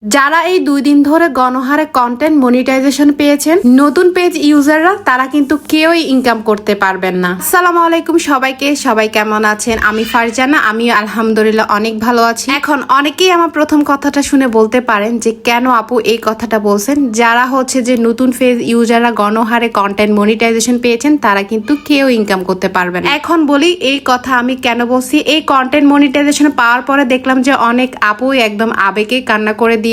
যারা এই 2 দিন ধরে গণহারে কন্টেন্ট মনিটাইজেশন পেয়েছেন, নতুন পেজ ইউজাররা তারা কিন্তু কেউই ইনকাম করতে পারবেন না। আসসালামু আলাইকুম সবাইকে, সবাই কেমন আছেন? আমি ফারজানা, আমি আলহামদুলিল্লাহ অনেক ভালো আছি। এখন অনেকেই আমার প্রথম কথাটা শুনে বলতে পারেন যে কেন আপু এই কথাটা বলছেন, যারা হচ্ছে যে নতুন পেজ ইউজাররা গণহারে কন্টেন্ট মনিটাইজেশন পেয়েছেন তারা কিন্তু কেউ ইনকাম করতে পারবেন না। এখন বলি এই কথা আমি কেন বলছি। এই কন্টেন্ট মনিটাইজেশন পাওয়ার পরে দেখলাম যে অনেক আপুই একদম আবেগে কান্না করে দিয়েছে।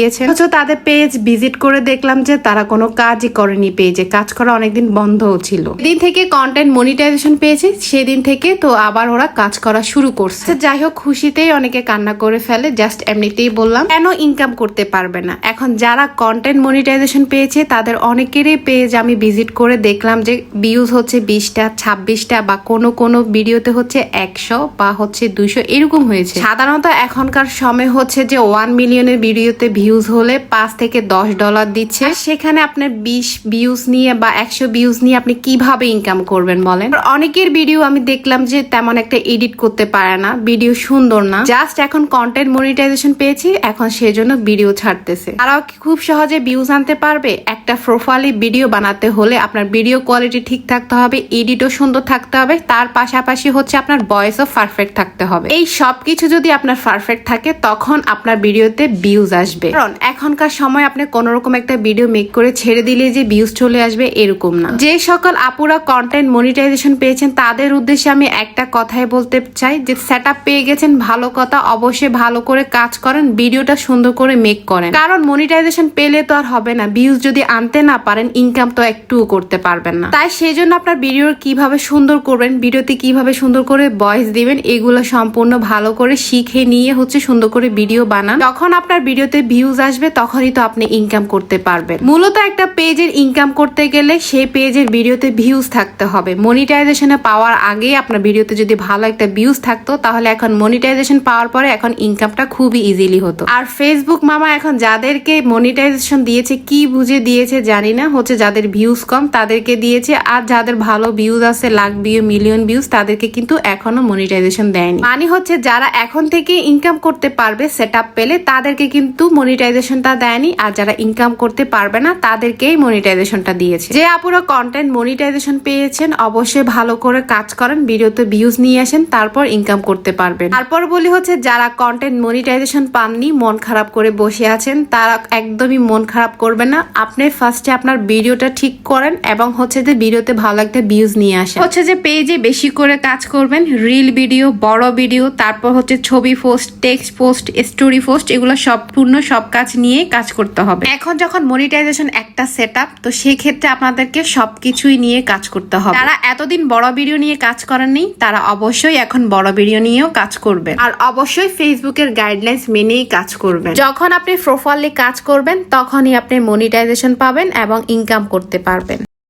তাদের পেজ ভিজিট করে দেখলাম যে তারা কোনো কাজই করেনি, পেজে কাজ করা অনেকদিন বন্ধও ছিল। দিন থেকে কন্টেন্ট মনিটাইজেশন পেয়েছে, সেদিন থেকে তো আবার ওরা কাজ করা শুরু করছে। যাই হোক, খুশিতেই অনেকে কান্না করে ফেলে। জাস্ট এমনিতেই বললাম কেন ইনকাম করতে পারবে না। এখন যারা কন্টেন্ট মনিটাইজেশন পেয়েছে তাদের অনেকেরই পেজ আমি ভিজিট করে দেখলাম যে ভিউজ হচ্ছে 20টা 26টা বা কোনো ভিডিওতে হচ্ছে 100 বা হচ্ছে 200 এরকম হয়েছে। সাধারণত এখনকার সময় হচ্ছে যে 1 মিলিয়নের ভিডিওতে ভিউজ হলে $5 থেকে $10 দিচ্ছে। সেখানে আপনার 20 ভিউজ নিয়ে বা 100 ভিউজ নিয়ে আপনি কিভাবে ইনকাম করবেন বলেন? অনেকের ভিডিও আমি দেখলাম যে তেমন একটা এডিট করতে পারে না, ভিডিও সুন্দর না, জাস্ট এখন কন্টেন্ট মনিটাইজেশন পেয়েছি এখন সেজন্য ভিডিও ছাড়তেছে। তারাও খুব সহজে ভিউজ আনতে পারবে। একটা প্রোফাইলে ভিডিও বানাতে হলে আপনার ভিডিও কোয়ালিটি ঠিক থাকতে হবে, এডিটও সুন্দর থাকতে হবে, তার পাশাপাশি হচ্ছে আপনার ভয়েসও পারফেক্ট থাকতে হবে। এই সবকিছু যদি আপনার পারফেক্ট থাকে তখন আপনার ভিডিওতে ভিউজ আসবে। কারণ এখনকার সময় আপনি কোন রকম একটা ভিডিও মেক করে ছেড়ে দিলে যে ভিউজ চলে আসবে এরকম না। যে সকল আপুরা কন্টেন্ট মনিটাইজেশন পেয়েছেন তাদের উদ্দেশ্যে আমি একটা কথাই বলতে চাই যে সেটআপ পেয়ে গেছেন, ভালো কথা, অবশ্যই ভালো করে কাজ করেন, ভিডিওটা সুন্দর করে মেক করেন। কারণ মনিটাইজেশন পেলে তো আর হবে না, ভিউজ যদি আনতে না পারেন ইনকাম তো একটুও করতে পারবেন না। তাই সেই জন্য আপনার ভিডিও কিভাবে সুন্দর করবেন, ভিডিওতে কিভাবে সুন্দর করে ভয়েস দিবেন, এগুলো সম্পূর্ণ ভালো করে শিখে নিয়ে হচ্ছে সুন্দর করে ভিডিও বানান। যখন আপনার ভিডিওতে ভিউজ আসবে তখনই তো আপনি ইনকাম করতে পারবেন। মূলত একটা পেজের ইনকাম করতে গেলে সেই পেজের ভিডিওতে ভিউজ থাকতে হবে। মনিটাইজেশনে পাওয়ার আগে আপনার ভিডিওতে যদি ভালো একটা ভিউজ থাকতো তাহলে এখন মনিটাইজেশন পাওয়ার পরে এখন ইনকামটা খুবই ইজিলি হতো। আর ফেসবুক মামা এখন যাদেরকে মনিটাইজেশন দিয়েছে কি বুঝে দিয়েছে জানি না, হচ্ছে যাদের ভিউজ কম তাদেরকে দিয়েছে, আর যাদের ভালো ভিউজ আছে লাখ ভিউ মিলিয়ন ভিউজ তাদেরকে কিন্তু এখনো মনিটাইজেশন দেয়নি। মানে হচ্ছে যারা এখন থেকে ইনকাম করতে পারবে সেটআপ পেলে তাদেরকে কিন্তু মনিটাইজেশনটা দেয়নি, আর যারা ইনকাম করতে পারবে না তাদেরকেই মনিটাইজেশনটা দিয়েছে। যে আপুরা কন্টেন্ট মনিটাইজেশন পেয়েছেন অবশ্যই ভালো করে কাজ করেন, ভিডিওতে ভিউজ নিয়ে আসেন, তারপর ইনকাম করতে পারবেন। তারপর বলি হচ্ছে যারা কন্টেন্ট মনিটাইজেশন পাননি, মন খারাপ করে বসে আছেন, তারা একদমই মন খারাপ করবেন না। আপনি ফার্স্টে আপনার ভিডিওটা ঠিক করেন এবং হচ্ছে যে ভিডিওতে ভালো একটা ভিউজ নিয়ে আসেন। হচ্ছে যে পেজে বেশি করে কাজ করবেন, রিল ভিডিও, বড় ভিডিও, তারপর হচ্ছে ছবি post, text post, story post, এগুলো সম্পূর্ণ সব কাজ নিয়ে কাজ করতে হবে। এখন যখন মনিটাইজেশন একটা সেটআপ, তো সেই ক্ষেত্রে আপনাদেরকে সবকিছুই নিয়ে কাজ করতে হবে। যারা এতদিন বড় ভিডিও নিয়ে কাজ করেননি তারা অবশ্যই এখন বড় ভিডিও নিয়েও কাজ করবেন, আর অবশ্যই ফেসবুকের গাইডলাইন্স মেনেই কাজ করবেন। যখন আপনি প্রোফাইলে কাজ করবেন তখনই আপনি মনিটাইজেশন পাবেন এবং ইনকাম করতে পারবেন।